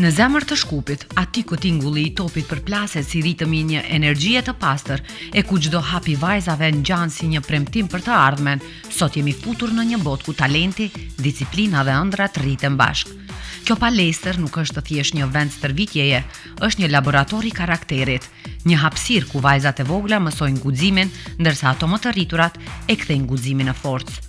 Në zemër të Shkupit, aty ku tingulli i topit përplaset si ritmi i një energjie të pastër, e ku çdo hap i vajzave ngjan si një premtim për të ardhmen, sot jemi futur në një botë ku talenti, disiplina dhe ëndrat rriten bashk. Kjo palestër nuk është thjesht një vend stërvitjeje, është një laborator i karakterit, një hapësirë ku vajzat e vogla mësojnë guximin, ndërsa ato më të rriturat e kthejnë guximin në forcë.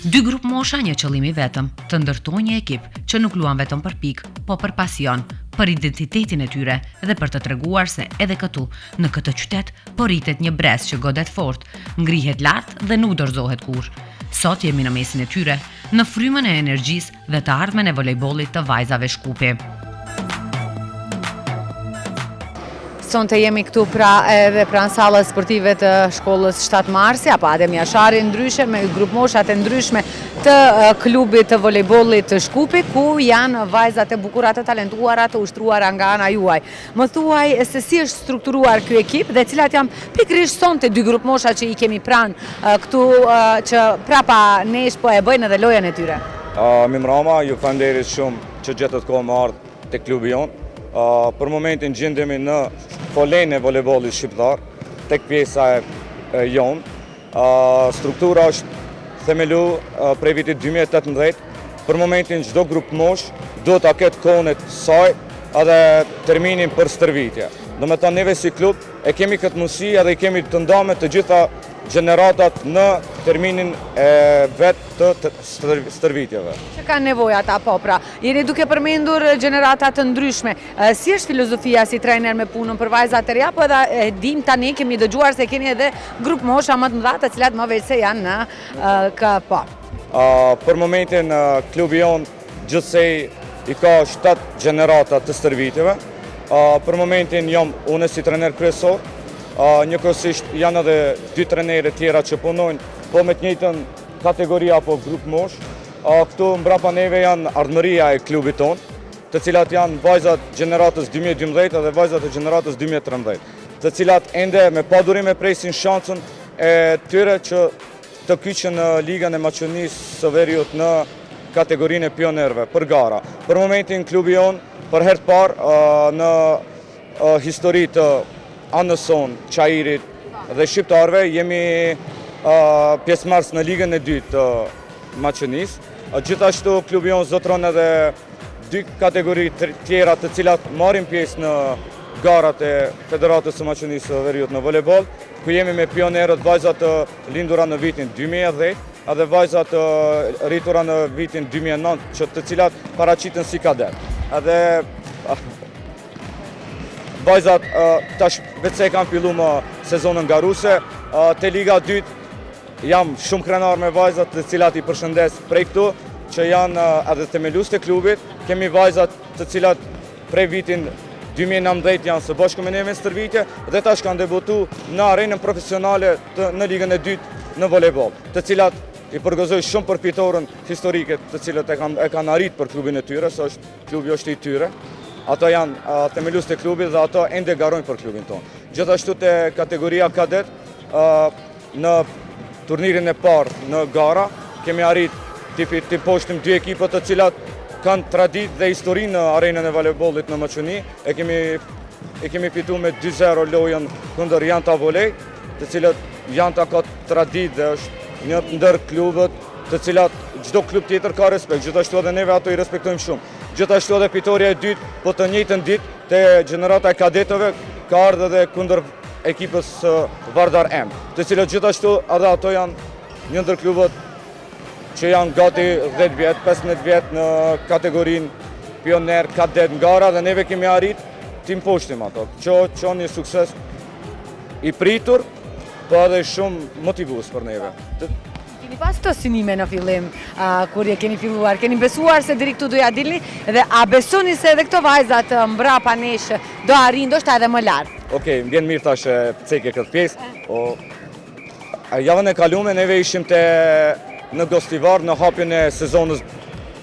2 grup mosha, një qëllim i vetëm, të ndërtojnë një ekip që nuk luan vetëm për pikë, po për pasion, për identitetin e tyre dhe për të treguar se edhe këtu, në këtë qytet, po rritet një brez që godet fort, ngrihet lart dhe nuk dorëzohet kurrë. Sot jemi në mesin e tyre, në frymën e energjisë dhe të ardhmen e volejbollit të vajzave Shkupi. Sonte jemi këtu edhe pranë sallës sportive të shkollës 7 Marsi, apo Adem Jashari, ndryshe me grup moshat e ndryshme të klubit të volejbollit të Shkupi, ku janë vajzat e bukura të talentuara të ushtruara nga ana juaj. Më thuaj se si është strukturuar ky ekip dhe cilat janë pikërisht sonte 2 grup mosha që i kemi pranë këtu që prapa nesh po e bëjnë edhe lojën e tyre. Mimrama, ju falenderit shumë që gjetët kohë më ardhë te klubi jonë. Për momentin gjendemi në folenë e volejbollit shqiptar, tek pjesa e jonë. Struktura është themelu prej vitit 2018. Për momentin çdo grup mosh do ta ketë kohën e saj edhe terminin për stërvitje. Do me thënë neve si klub e kemi këtë mundësi edhe i kemi të ndame të gjitha gjeneratat në terminin e vetë të stërvitjeve. Që kanë nevojë ata po pra? Jeni duke përmendur gjenerata të ndryshme. Si është filozofia si trajner me punën për vajzat e reja, po edhe dim tani kemi dëgjuar se keni edhe grup mosha më të mëdha të cilat më veç se janë në KP. Për momentin klubi jonë gjithsej i ka 7 gjenerata të stërvitjeve. Për momentin jam unë si trener kryesor. Njëkohësisht janë edhe 2 trenere tjera që punojnë po me të njëjtën kategori apo grup mosh. Këtu mbrapa neve janë ardhmëria e klubit tonë, të cilat janë vajzat gjeneratës 2012 dhe vajzat e gjeneratës 2013, të cilat ende me padurim e presin shansën e tyre që të kyqen në ligën e Maqedonisë së Veriut në kategorinë e pionerëve për gara. Për momentin klubi jonë për herë të parë në histori të Anëson, Qairit dhe Shqiptarve jemi pjesëmarrës në ligën e 2 të Maqedonisë. Gjithashtu klubi jonë zotron edhe 2 kategori tjera të cilat marrin pjesë në garat e Federatës së Maqedonisë së Veriut në volejboll, ku jemi me pionerët vajzat të lindura në vitin 2010 edhe vajzat të rritura në vitin 2009, të cilat paraqiten si kadet. Edhe vajzat tash vetëse kanë fillu më sezonën garuse, te Liga 2 jam shumë krenar me vajzat të cilat i përshëndes prej këtu, që janë edhe themelues të klubit. Kemi vajzat të cilat prej vitin 2019 janë së bashku me neve në stërvitje dhe tash kanë debutu në arenën profesionale në Ligën e 2 në volejboll, të cilat i përgëzoj shumë për fitoren historike të cilat e kanë arrit për klubin e tyre, se klubi është i tyre. Ato janë themelues të klubit dhe ato ende garojnë për klubin tonë. Gjithashtu te kategoria kadet, në turnirin e parë në gara, kemi arrit të poshtim 2 ekipët të cilat kanë tradit dhe histori në arenën e volejbollit në Maqedoni. E kemi fitu me 2-0 lojën kundër Janta Volej, të cilat Janta ka tradit dhe është një ndër klubët të cilat çdo klub tjetër ka respekt. Gjithashtu edhe neve ato i respektojmë shumë. Gjithashtu edhe fitoria e dytë, po të njëjtën ditë te gjenerata e kadetëve ka ardhur edhe kundër ekipës Vardar M, të cilët gjithashtu edhe ato janë një ndër klubët që janë gati 10 vjet, 15 vjet në kategorinë pioner, kadet, ngara dhe neve kemi arrit tim poshtim ato. Që një sukses i pritur, po edhe shumë motivues për neve. Keni pas të synime në fillim, kur je keni filluar, keni besuar se deri këtu do ja dilni dhe a besoni se edhe këto vajzat mbrapa nesh do arrin ndoshta edhe më lart? Okej, më vjen mirë tash cekje këtë pjesë. Javën e kaluar neve ishim në Gostivar në hapjen e sezonës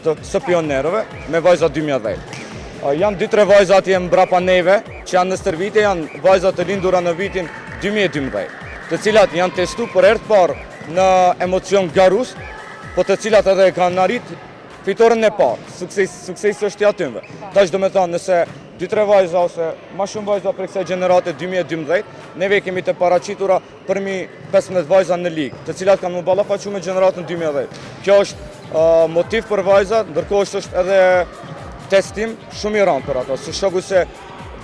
së pionerëve me vajzat 2010. Janë 2-3 vajzat që mbrapa neve, që janë në stërvitje, janë vajzat të lindura në vitin 2012, të cilat janë testu për herë të parë në emocion garus, po të cilat edhe kanë arrit fitoren e parë. Suksesi është i atyve. Tash do me thonë, nëse 2-3 vajza ose ma shumë vajza për kësaj gjenerate 2012, neve kemi të paraqitura përmi 15 vajza në ligë, të cilat kanë më ballafaqur me gjeneratën 2010. Kjo është motiv për vajzat, ndërkohë është edhe testim shumë i rëndë për ato, si shoku se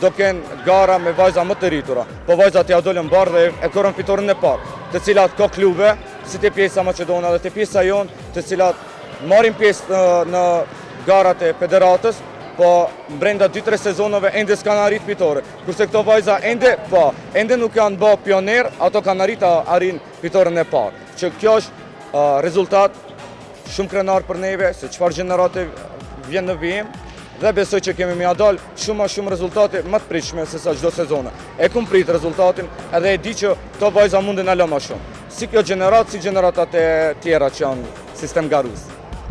do kenë gara me vajza më të rritura, po vajzat ja dolën barë dhe e korën fitoren e parë, të cilat ka klube, si të pjesa Macedona dhe të pjesa jonë, të cilat marrin pjesë në garat e federatës, po brenda 2-3 sezonove ende s'kan arrit fitore. Kurse këto vajza ende nuk kanë bë pioner, ato kanë arrin fitoren e parë. Që kjo është rezultat shumë krenar për neve, se çfarë gjenerate vjen në VM, dhe besoj që kemi mja dalë shumë rezultate më të pritshme se sa çdo sezone. E kum prit rezultatin edhe e di që këto vajza munden alo më shumë. Si kjo gjenerat, si gjeneratat e tjera që janë sistem garus.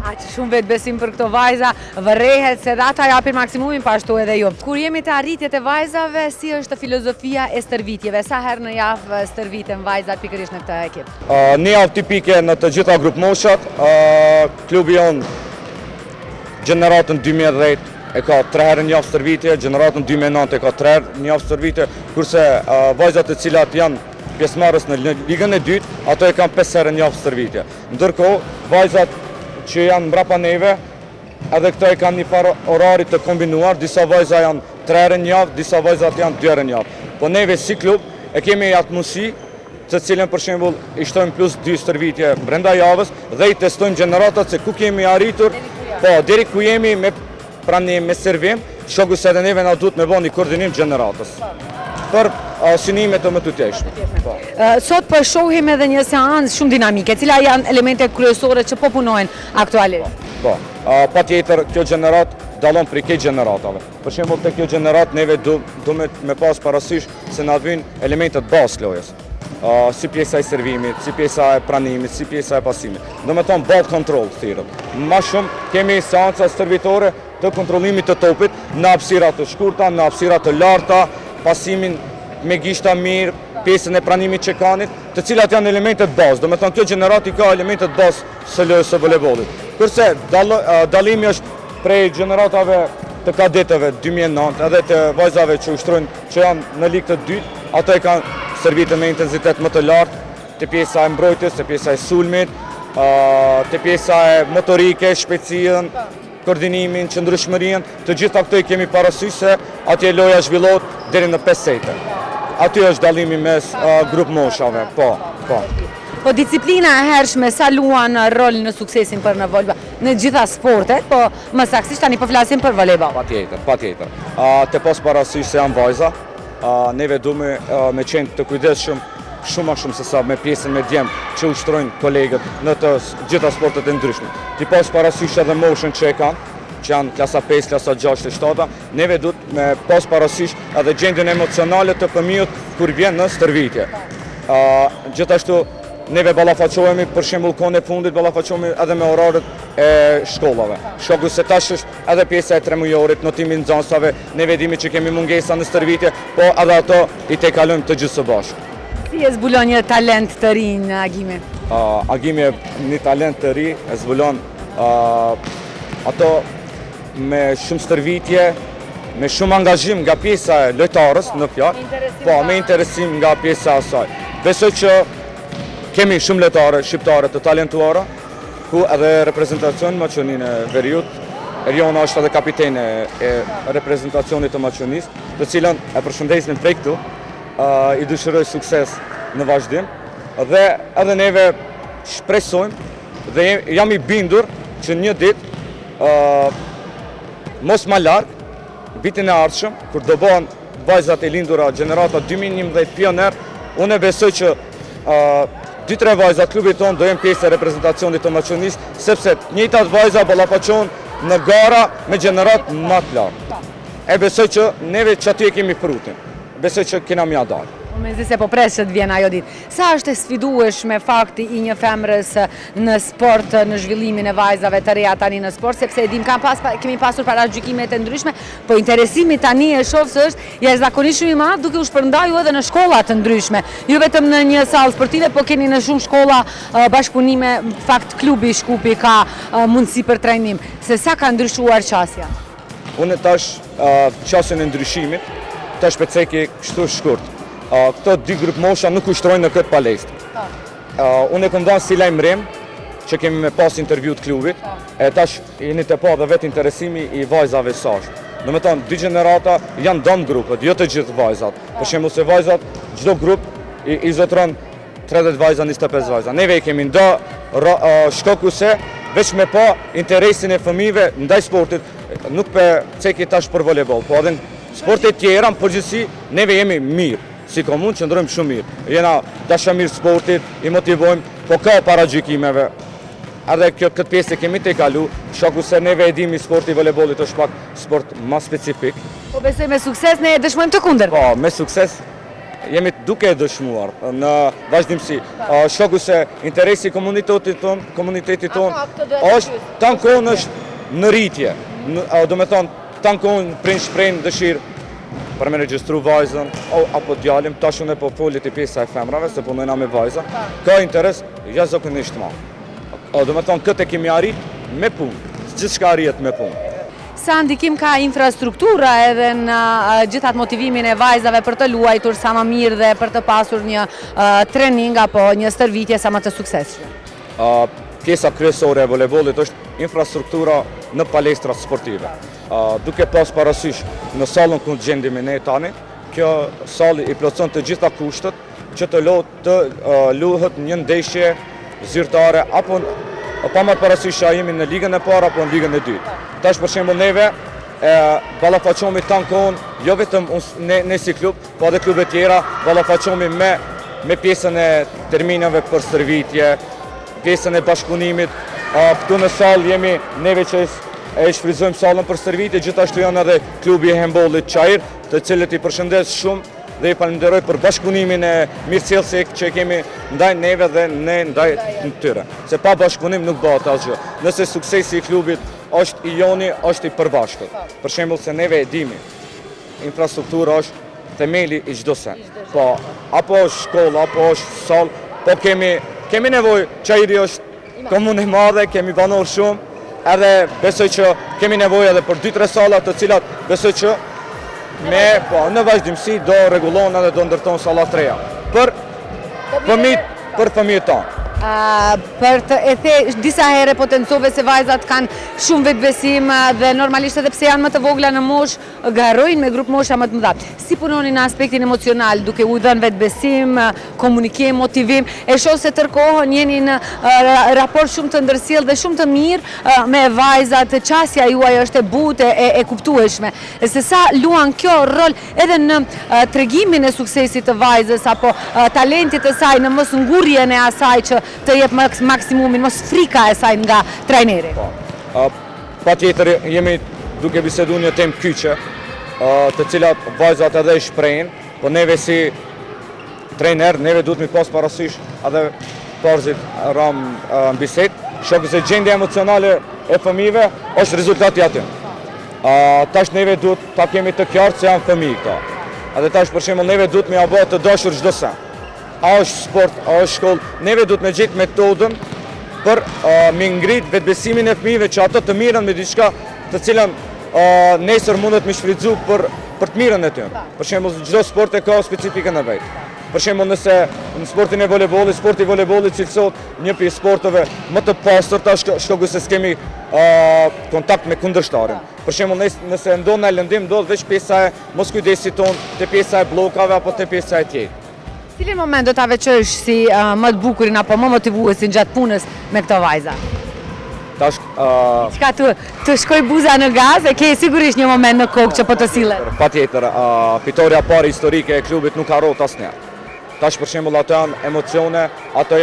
Aq shumë vetë besim për këto vajza, vërrehet se dhe ata japin maksimumin pashtu edhe ju. Kur jemi të arritjet e vajzave, si është filozofia e stërvitjeve? Sa herë në javë stërviten vajzat pikërisht në këtë ekip? Një javë tipike në të gjitha grup moshat, klubi jonë gjeneratën 2010 e ka 3 herë një javë stërvitje, gjeneratën 2009 e ka 3 herë një javë stërvitje, kurse vajzat e cilat janë pjesëmarrës në ligën e dytë, ato e kanë 5 herë një javë stërvitje. Ndërkohë, vajzat që janë mbrapa neve, edhe këto e kanë një farë orari të kombinuar, disa vajza janë 3 herë një javë, disa vajzat janë 2 herë një javë. Po neve si klub e kemi atë mundësi, të cilën për shembull i shtojmë plus 2 stërvitje brenda javës dhe i testojmë gjeneratat se ku kemi arritur, po deri ku jemi me pranim, me servim, shoku se edhe neve na duhet me bëni koordinim gjeneratës për synimet të më të tjeshme. Sot po shohim edhe një seancë shumë dinamike, cila janë elemente kryesore që po punojnë aktualisht. Pa tjetër, kjo gjenerat dallon prej këtij gjeneratave. Për shembull, te kjo gjenerat neve du me pas parasysh se na vijnë elementet bazë lojës. Si pjesa e servimit, si pjesa e pranimit, si pjesa e pasimit. Do me thonë ball control thirrët. Ma shumë kemi seanca stërvitore të kontrollimit të topit në hapësira të shkurta, në hapësira të larta, pasimin me gishta mirë, pjesën e pranimit që kanit, të cilat janë elementet bazë. Do me thonë kjo gjenerati ka elementet bazë së lojës së voleybollit. Kurse dallimi është prej gjeneratave të kadetëve 2009 edhe të vajzave që ushtrojnë që janë në ligë të dytë, ato e kanë servite me intensitet më të lartë, të pjesa e mbrojtjes, të pjesa e sulmit, të pjesa e motorike, shpejtësinë, koordinimin, qëndrueshmërinë, të gjitha këto i kemi parasysh se atje loja zhvillohet deri në 5 sete. Aty është dallimi mes grup moshave, po. Po disiplina e hershme sa luan rol në suksesin për në volejbol, në gjitha sportet, po më saktësisht tani po flasim për volejbol. Patjetër. Të pas parasysh se janë vajza, neve duhet me qenë të kujdesshëm shumë se sa me pjesën me djemë që ushtrojnë kolegët në të gjitha sportet e ndryshme. Ti pas parasysh edhe moshën që e kanë, që janë klasa 5, klasa 6, 7, neve duhet me pas parasysh edhe gjendjen emocionale të fëmijët kur vjen në stërvitje. Gjithashtu neve ballafaqohemi për shembull kohën e fundit ballafaqohemi edhe me orarët e shkollave. Shoku se tash është edhe pjesa e 3 mujorit, notimi nxënësave, neve dimi që kemi mungesa në stërvitje, po edhe ato i tejkalojmë të gjithë së bashku. Si e zbulon një talent të ri në Agimi? Agimi një talent të ri e zbulon ato me shumë stërvitje, me shumë angazhim nga pjesa e lojtarës në fjalë, po me interesim nga pjesa e asaj. Besoj që kemi shumë lojtare shqiptare të talentuara, ku edhe reprezentacioni Maqedonisë e Veriut, Eriona është edhe kapitene e reprezentacionit të Maqedonisë, të cilën e përshëndesim prej këtu, i dëshiroj sukses në vazhdim, dhe edhe neve shpresojmë dhe jam i bindur që një ditë mos ma larg, vitin e ardhshëm, kur do bëhen vajzat e lindura gjenerata 2011 pioner, unë besoj që 2-3 vajzat klubit tonë do jenë pjesë e reprezentacionit të Maqedonisë, sepse njëjtat vajza ballafaqohen në gara me gjenerat më të lartë. E besoj që neve që aty e kemi frutin. Besoj që kena mja dalë. Me zi se po presë që të vjen ajo ditë. Sa është e sfidueshme fakti i një femrës në sport, në zhvillimin e vajzave të reja tani në sport, sepse e dim kemi pasur paragjykimet e ndryshme, po interesimi tani e shoh se është jashtëzakonisht shumë i madh duke u shpërndajur edhe në shkolla të ndryshme. Jo vetëm në një sallë sportive, po keni në shumë shkolla bashkëpunime, fakt klubi Shkupi ka mundësi për trajnim. Se sa ka ndryshuar qasja? Unë tash qasjen e ndryshimit, tash peceki kështu shkurt. Këto 2 grup mosha nuk ushtrojnë në këtë palestër. Unë e kam dhënë si lajmërim që kemi me pas intervju të klubit, e tash jeni të pa dhe vetë interesimi i vajzave sash. Do me thonë, 2 gjenerata janë dëm grupet, jo të gjithë vajzat. Për shembull se vajzat, çdo grup i zotron 30 vajza, 25 vajza. Neve i kemi ndo shkoku se veç me pa interesin e fëmijëve ndaj sportit, nuk pe ceki tash për volejboll, po edhe sportet tjera në përgjithësi neve jemi mirë. Si komun qëndrojmë shumë mirë. Jena dashamirë sportit, i motivojmë, po ka paragjykimeve. Edhe këtë pjesë e kemi të i kalu, shoku se neve edhimi sporti i volejbollit është pak sport ma specifik. Po besoj me sukses ne e dëshmojmë të kundër. Po, me sukses jemi duke e dëshmuar në vazhdimsi. Shoku se interesi komunitetit tonë është tankon është në rritje. Do me thonë, tankon prind shprejnë dëshirë për me regjistru vajzën, apo djalim, tash unë e po folit i pjesa e femrave, se punojna me vajza, ka interes jashtëzakonisht ma. Do me thonë, këtë e kemi arrit me punë, gjithë shka arrijet me punë. Sa ndikim ka infrastruktura edhe në gjithat motivimin e vajzave për të luajtur sa më mirë dhe për të pasur një trening apo një stërvitje sa më të suksesshme? Pjesa kryesore e volejbollit është infrastruktura në palestrat sportive. Duke pas parasysh në sallën ku gjendemi ne tani, kjo sallë i plotson të gjitha kushtet që të luhet një ndeshje zyrtare apo pa marrë parasysh që jemi në ligën e parë apo në ligën e dytë. Tash për shembull neve ballafaqohemi tankon jo vetëm ne si klub, po edhe klubet tjera ballafaqohemi me pjesën e terminave për stërvitje, pjesën e bashkëpunimit. Këtu në sallë jemi neve që e shfrytëzojmë sallën për stërvitje, gjithashtu janë edhe klubi e handbollit Çajir, të cilët i përshëndes shumë dhe i falenderoj për bashkëpunimin e mirëcjellësi që kemi ndaj neve dhe ne ndaj tyre. Se pa bashkëpunim nuk bëhet asgjë. Nëse suksesi i klubit është i joni, është i përbashkët. Për shembull se neve e dimi, infrastruktura është themeli i çdo send. Po, apo është shkolla, apo është sallë, po kemi nevojë, Çajiri është komunë e madhe, kemi banor shumë. Edhe besoj që kemi nevojë edhe për 2-3 salla të cilat besoj që në vazhdimsi do rregullon edhe do ndërton salla të reja. Për fëmijët tonë. Për të e the, disa herë potencove se vajzat kanë shumë vetbesim dhe normalisht edhe pse janë më të vogla në mosh, garojnë me grup mosha më të mëdha. Si punoni në aspektin emocional, duke u dhënë vetbesim, komunikim, motivim, e shoh se tërkohën jeni në raport shumë të ndërsjellë dhe shumë të mirë me vajzat, qasja juaj është e butë, e kuptueshme. Se sa luan kjo rol edhe në tregimin e suksesit të vajzës apo talentit të saj në mos ngurjen e asaj që të jep maksimumin, mos frika e saj nga trajneri. Pa tjetër jemi duke bisedu një temë kyqe, të cilat vajzat edhe i shprejnë, po neve si trajner, neve duhet mi pas parasysh edhe parzit ram në biset, shoku se gjendja emocionale e fëmijëve është rezultati aty. Tash neve duhet ta kemi të qartë se janë fëmijë këta. Edhe tash për shembull neve duhet me ia bë të dashur çdo sen. A është sport, a është shkollë, neve duhet me gjetë metodën për me ngrit vetbesimin e fëmijëve që ato të mirën me diçka të cilën nesër mundet me shfrytëzu për të mirën e tyre. Për shembull, çdo sport e ka specifikën e vet. Për shembull, nëse në sportin e volejbollit, sporti i volejbollit cilësohet një prej sporteve më të pastërta, shkoku se s'kemi kontakt me kundërshtarin. Për shembull, nëse ndodh në lëndim, ndodh veç pjesa e moskujdesit ton, te pjesa e bllokave apo te pjesa e tjetër. Cili moment do ta veçosh si më të bukurin apo më motivuesin gjatë punës me këto vajza? Tash, Çka të shkoj buza në gaz, e ke sigurisht një moment në kokë që po të sillet. patjetër, fitoria parë historike e klubit nuk harrohet asnjëherë. Tash për shembull ato janë emocione, ato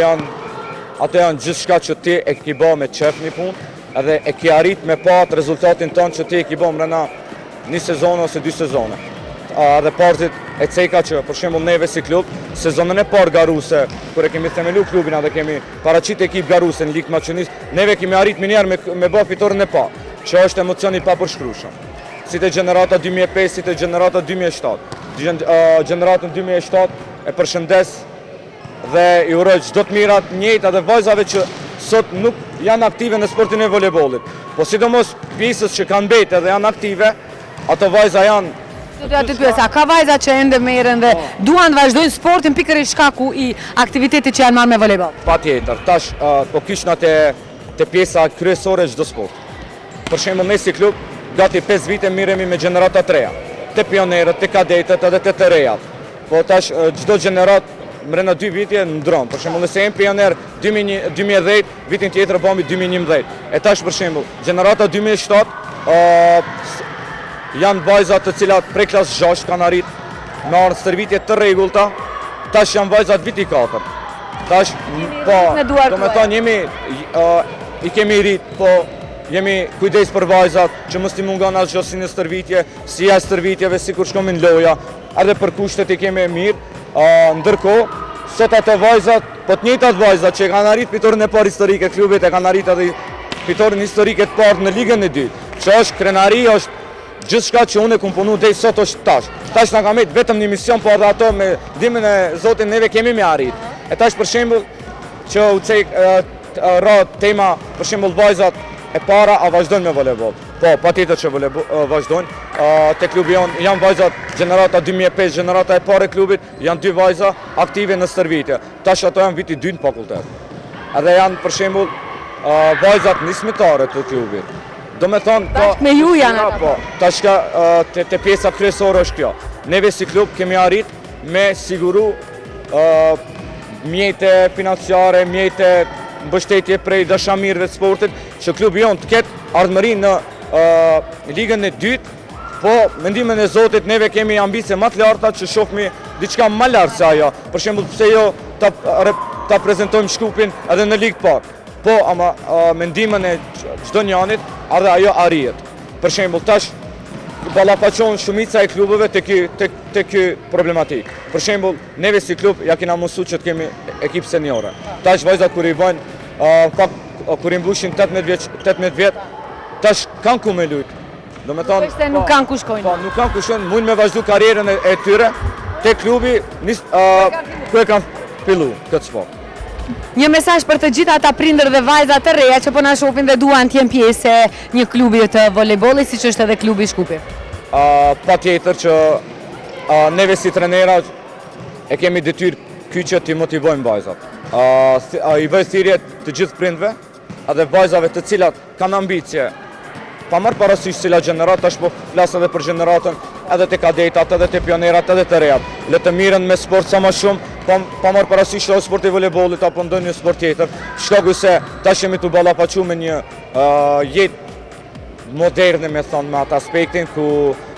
janë gjithçka që ti e ke bë me qef një punë, edhe e ke arrit me pa rezultatin tonë që ti e ke bë mbrana një sezon ose 2 sezone. Edhe partit e ceka që për shembull neve si klub, sezonën e parë garuse, kur e kemi themelu klubin edhe kemi paraqit ekip garuse në Ligë Maqedonisë, neve kemi arrit minjarë me bë fitoren e parë, që është emocion i papërshkrueshëm. Si te gjenerata 2005, si te gjenerata 2007. Gjeneratën 2007 e përshëndes dhe i uroj çdo të mirat njëjtë edhe vajzave që sot nuk janë aktive në sportin e voleybollit. Po sidomos pjesës që kanë mbetë dhe janë aktive, ato vajza janë. Do t'ja të pyesa, ka vajza që ende merren dhe duan të vazhdojnë sportin pikërisht shkaku i aktivitetit që janë marrë me volejboll. Patjetër, tash po kishna te pjesa kryesore çdo sport. Për shembull ne si klub gati 5 vite miremi me gjenerata 3, te pionerët, te kadetët edhe te të rejat. Po tash çdo gjenerat mrena 2 vitje ndron. Për shembull nëse jem pioner 2010, vitin tjetër bëmi 2011. E tash për shembull gjenerata 2007 janë vajzat të cilat prej klasë 6 kanë arrit me ardhë stërvitje të rregullta, tash janë vajzat viti 4. Tash, po, do me thonë i kemi rrit, po jemi kujdes për vajzat që mos t'i mungon asgjë si në stërvitje, si jashtë stërvitjeve, si kur shkomi në loja, edhe për kushtet i kemi mirë, ndërkohë, sot ato vajzat, po të njëjtat vajzat që kanë arrit fitoren e parë historike klubit, e kanë arrit edhe fitoren historike të parë në Ligën e 2, që është krenari, është gjithçka që unë e kom punu deri sot është tash. Tash na ka marrë vetëm një mision, po edhe ato me ndihmën e Zotit neve kemi me arrit. E tash për shembull që u cek tema për shembull vajzat e para a vazhdojnë me voleyboll. Po, patjetër që vazhdojnë. Te klubi janë vajzat gjenerata 2005, gjenerata e parë e klubit, janë 2 vajza aktive në stërvitje. Tash ato janë viti 2 në fakultet. Edhe janë për shembull vajzat nismëtare të klubit. Do me thonë, tash me ju janë ata. Po, tash ka te pjesa kryesore është kjo. Neve si klub kemi arrit me siguru mjete financiare, mjete mbështetje prej dashamirëve të sportit, që klubi jonë të ketë ardhmëri në Ligën e 2, po me ndihmën e Zotit neve kemi ambicie më të larta që shohmi diçka më lart se ajo. Për shembull, pse jo ta prezantojmë Shkupin edhe në Ligë të parë. Po, ama me ndihmën e çdo njanit, edhe ajo arrihet. Për shembull, tash ballafaqohen shumica e klubeve te ky problematik. Për shembull, neve si klub ja kena mësuar që të kemi ekip seniore. Tash vajzat kur i vojnë kur i mbushin 18 vjet, tash kanë ku me lut. Do me thonë, se nuk kanë ku shkojnë. Po, nuk kanë ku shkojnë, mund me vazhdu karrierën e tyre te klubi ku e kanë fillu këtë sport. Një mesazh për të gjithë ata prindër dhe vajza të reja që po na shohin dhe duan të jenë pjesë e një klubi të voleybollit siç është edhe klubi Shkupi. Patjetër që neve si trenera e kemi detyrë kyçe të motivojmë vajzat. I bëj thirrje të gjithë prindve edhe vajzave të cilat kanë ambicie. Pa marrë parasysh cila gjenerat, tash po flas edhe për gjeneratën edhe te kadetat, edhe te pionerat, edhe te rejat. Le të miren me sport sa më shumë, pa marrë parasysh edhe sporti i voleybollit apo ndonjë sport tjetër. Shkaku se tash jemi të ballafaqur me një jetë moderne, me thonë, me atë aspektin ku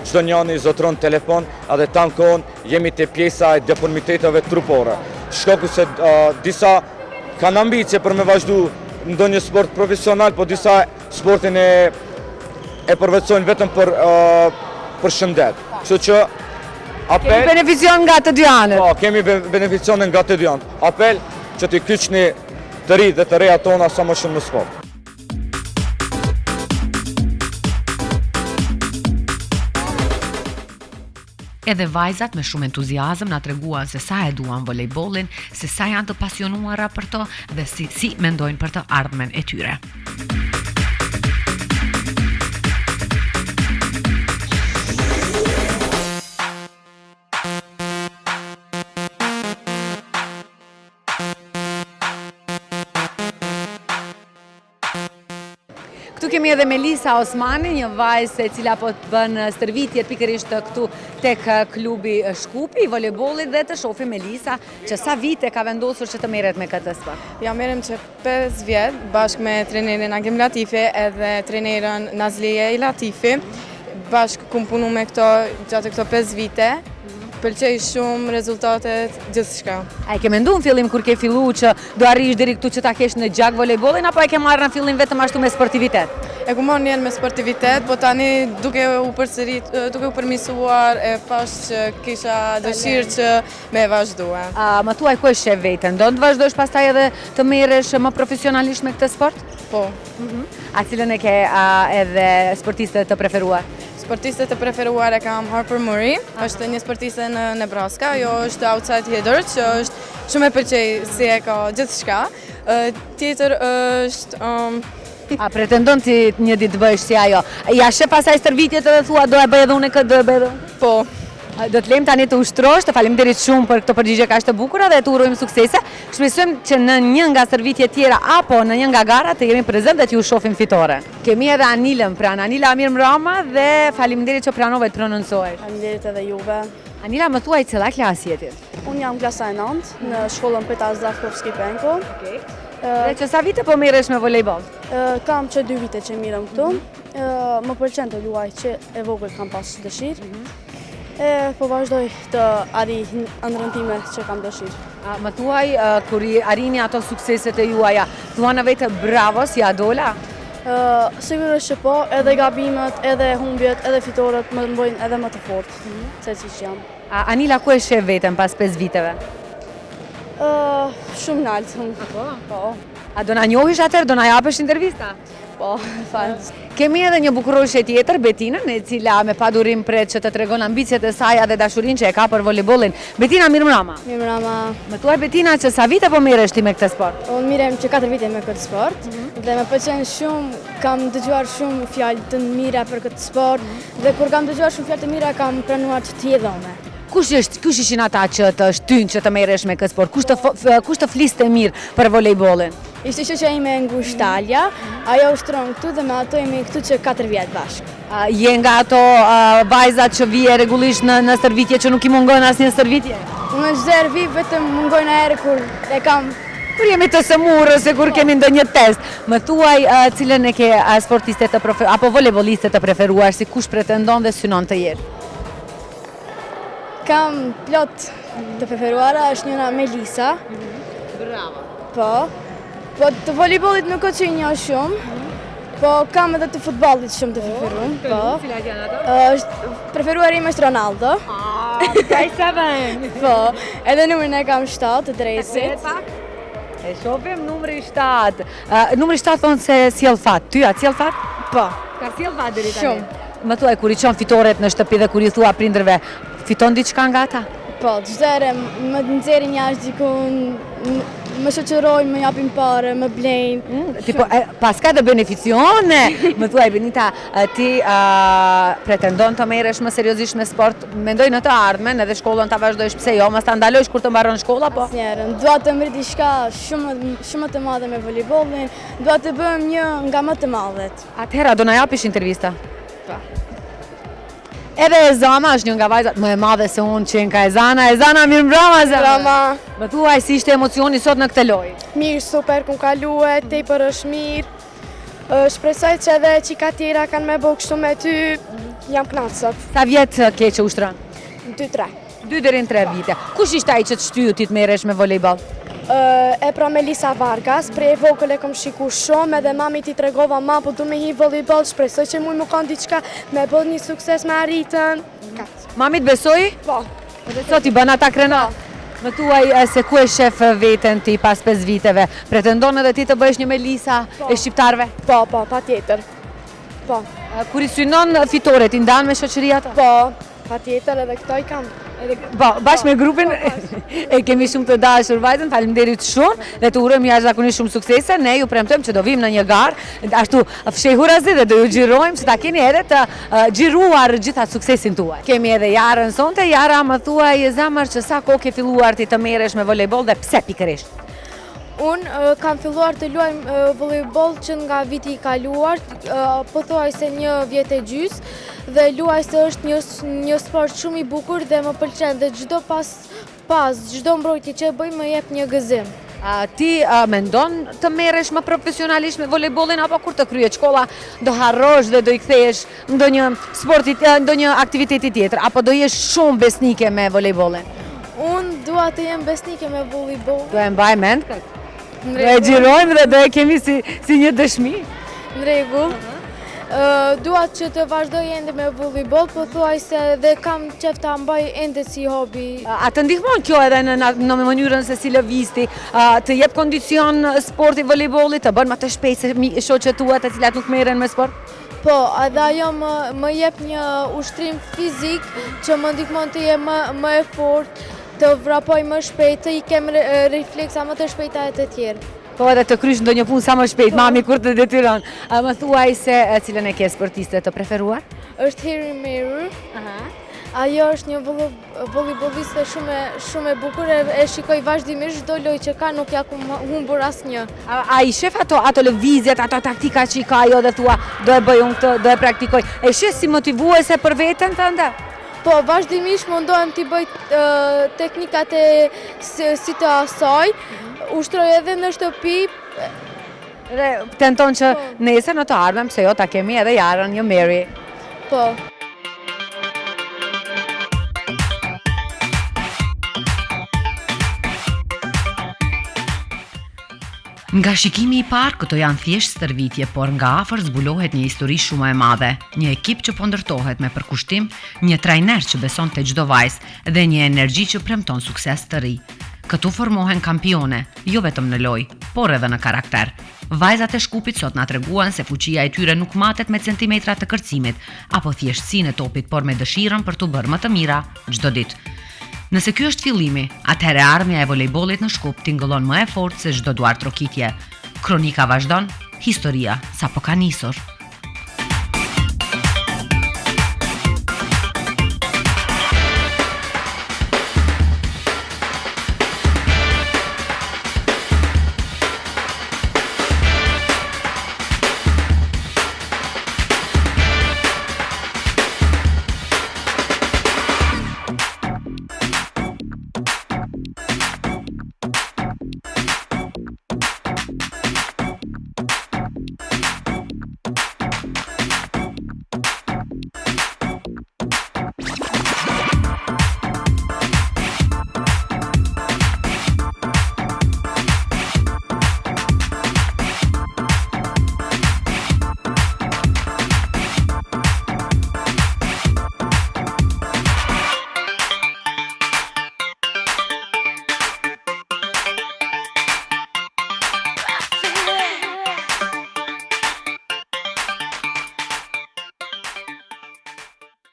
çdo njani zotron telefon edhe tankon jemi te pjesa e deformiteteve trupore. Shkaku se disa kanë ambicie për me vazhdu ndonjë sport profesional, po disa sportin e përvetsojnë vetëm për shëndet. Kështu që apel... Kemi beneficion nga të dy anët. Po, kemi beneficione nga të dy anët. Apel që t'i kyçni të ri dhe të reja tona sa më shumë në sport. Edhe vajzat me shumë entuziazëm na treguan se sa e duan volejbollin, se sa janë të pasionuara për to dhe si mendojnë për të ardhmen e tyre. Këtu kemi edhe Melisa Osmani, një vajzë e cila po të bën stërvitjet pikërisht këtu tek klubi Shkupi i volejbollit dhe të shohim Melisa që sa vite ka vendosur që të merret me këtë sport. Ja merrem që 5 vjet bashkë me trenerin Agim Latifi edhe trenerën Nazlije Latifi. Bashkë kum punu me këto gjatë këto 5 vite. Pëlqej shumë rezultatet, gjithçka. A e ke menduar në fillim kur ke filluar që do arrish deri këtu që ta kesh në gjak volejbollin apo e ke marrë në fillim vetëm ashtu me sportivitet? E ku marrë njën me sportivitet, po tani duke u përmirësuar e pash që kisha dëshirë që me vazhdua. Më thuaj ku e sheh veten? Do të vazhdosh pastaj edhe të merresh më profesionalisht me këtë sport? Po. A cilën e ke edhe sportiste të preferuar? Sportiste të preferuar e kam Harper Murray, është një sportiste në Nebraska, ajo është outside hitter, që është shumë e pëlqej si e ka gjithçka. Tjetër është A pretendon ti një ditë të bëhesh si ajo? Ja sheh pasaj stërvitjet edhe thua do e bëj edhe unë këtë, do e bëj edhe unë? po. Do të lejmë tani të ushtrosh, të faleminderit shumë për këto përgjigje kaq të bukura dhe të urojmë suksese. Shpresojmë që në një nga stërvitjet tjera apo në një nga garat të jemi prezent dhe t'ju shohim fitore. Kemi edhe Anilën pranë. Anila Mirmrama dhe faleminderit që pranove të prononcohesh. Faleminderit edhe juve. Anila, më thuaj cila klasë je ti? Unë jam klasa e 9 në shkollën Petar Zdravkovski Penko. Dhe që sa vite po merresh me volejboll? Kam që 2 vite që mirëm këtu. Më pëlqen të luaj që e vogël kam pas dëshirë. Po vazhdoj të arri ëndrrën time që kam dëshirë. Më thuaj, kur i arrini ato sukseset e juaja, thua në vetë bravo si adola? Sigurisht që po, edhe gabimet, edhe humbjet, edhe fitoret më bëjnë edhe më të fortë, se që jam. Anila, ku e sheh veten pas 5 viteve? Shumë naltë. Po. A do na njohish atëherë, do na japësh intervista? Po, fal. Kemi edhe një bukuroshe tjetër, Betinën, e cila me padurim pret që të tregon ambicjet e saj dhe dashurinë që e ka për volejbollin. Betina Mirmrama. Mirmrama. Më thuaj Betina që sa vite po merresh ti me këtë sport? Unë mirem që 4 vite me këtë sport dhe më pëlqen shumë, kam dëgjuar shumë fjalë të mira për këtë sport dhe kur kam dëgjuar shumë fjalë të mira kam pranuar që të jedhome. Kush ishin ata që të shtyn që të merresh me këtë sport? Kush të fliste mirë për volejbollin? Ishte shoqja ime Ngushtalja, ajo ushtron këtu dhe me ato jemi këtu që 4 vjet bashkë. Je nga ato vajzat që vije rregullisht në stërvitje që nuk i mungon asnjë stërvitje? Unë çdo herë vi vetëm mungojnë herë kur e kam. Kur jemi të semur ose kur kemi ndonjë test. Më thuaj cilën e ke sportiste të apo volejbolliste të preferuar, si kush pretendon dhe synon të jetë? Kam plot të preferuara, është njëra Melisa. Bravo. Po të volejbollit nuk që një shumë, po kam edhe të futbollit shumë të preferuar. Po. Cilat janë ato? Preferuar im është Ronaldo. Kaj sa vën? Po, edhe numrin e kam 7 të drejtësit. E shohim numri 7. Numri 7 thonë se sjell fat. Ty a sjell fat? Po. Ka sjell fat deri tani. Shumë. Më thuaj kur i çon fitoret në shtëpi dhe kur i thua prindërve, fiton diçka nga ata? Po, çdo herë më nxjerrin jashtë diku, më shoqërojnë, më japin parë, më blejnë. Tipo, paska dhe beneficione. Më thuaj Benita, ti pretendon të merresh më seriozisht me sport? Mendoj në të ardhmen, edhe shkollën ta vazhdojsh, pse jo, mos ta ndalosh kur të mbaron shkolla, po? Asnjëherë. Dua të mri diçka shumë të madhe me volejbollin, dua të bëhem një nga më të madhet. Atëherë do na japish intervista? Po. Edhe Ezana është një nga vajzat më e madhe se unë që ka Ezana. Ezana, Mirmrama, Ezana. Më thuaj si ishte emocioni sot në këtë lojë? Mirë, super, ku kalue, tepër është mirë. Shpresoj që edhe qika tjera kanë me bëu kështu me ty, jam kënaqur sot. Sa vjet ke që ushtron? 2-3. 2 deri në 3 vite. Kush ishte ai që të shtyu ti të merresh me volejboll? E pra Melisa Vargas, prej e vogël e kom shiku shumë, edhe mami ti tregova ma, po du me hi volejboll, shpresoj që muj më kanë diçka me bëll një sukses me arritën. Mami të besoj? Po. Edhe sot i bën ata krenat? Më thuaj se ku e shef veten ti pas 5 viteve? Pretendon edhe ti të bëhesh një Melisa e shqiptarëve? Po, pa tjetër. Po. Kur i synon fitoret, i ndan me shoqëria ata? Po, pa tjetër edhe këto i kam. Po, bashkë me grupin e kemi shumë të dashur vajzën, faleminderit shumë dhe të urojmë jashtëzakonisht shumë suksese. Ne ju premtojmë që do vim në një garë, ashtu fshehurazi dhe do ju xhirojmë që ta keni edhe të xhiruar gjitha suksesin tuaj. Kemi edhe Jarën sonte. Jara, më thuaj zemër që sa kohë ke filluar ti të merresh me volejboll dhe pse pikërisht? Unë kam filluar të luaj volejboll që nga viti i kaluar, po thuaj se 1 vjet e gjys, dhe luaj se është një sport shumë i bukur dhe më pëlqen dhe çdo mbrojtje që bëj më jep një gëzim. Ti mendon të merresh më profesionalisht me volejbollin apo kur të kryet shkolla do harrosh dhe do i kthehesh ndonjë sporti, ndonjë aktiviteti tjetër apo do jesh shumë besnike me volejbollin? Unë dua të jem besnike me volejboll. Do e mbaj mend këtë? Do e xhirojmë dhe do e kemi si një dëshmi? Në rregull. Dua që të vazhdoj ende me volejboll, po thuaj se dhe kam qef ta mbaj ende si hobi. A të ndihmon kjo edhe në mënyrën se si lëvizti, të jep kondicion sporti volejbollit, të bën më të shpejt se shoqet tua të cilat nuk merren me sport? Po, edhe ajo më jep një ushtrim fizik që më ndihmon të jem më e fortë, të vrapoj më shpejt, të i kem refleksa më të shpejta e të tjerë. Po edhe të krysh ndonjë punë sa më shpejt, mami kur të detyron. Më thuaj se cilën e ke sportiste të preferuar? Është Harry Meru. Ajo është një volejbolliste shumë e bukur, e shikoj vazhdimisht çdo lojë që ka, nuk ja humbur asnjë. A i shef ato lëvizjet, ato taktika që i ka ajo dhe thua do e bëj unë këtë, do e praktikoj. E shef si motivuese për veten tënde? Po, vazhdimisht mundohem t'i bëj teknikat si të asaj, ushtroj edhe në shtëpi. Dhe tenton që nesër në të ardhmen, pse jo ta kemi edhe Jarën, një Mary. Po. Nga shikimi i parë, këto janë thjesht stërvitje, por nga afër zbulohet një histori shumë e madhe, një ekip që po ndërtohet me përkushtim, një trajner që beson te çdo vajzë dhe një energji që premton sukses të ri. Këtu formohen kampione, jo vetëm në lojë, por edhe në karakter. Vajzat e Shkupit sot na treguan se fuqia e tyre nuk matet me centimetra të kërcimit, apo thjeshtësinë e topit, por me dëshirën për t'u bërë më të mira çdo ditë. Nëse ky është fillimi, atëherë ardhmja e volejbollit në Shkup tingëllon më e fortë se çdo duar trokitje. Kronika vazhdon, historia sapo ka nisur.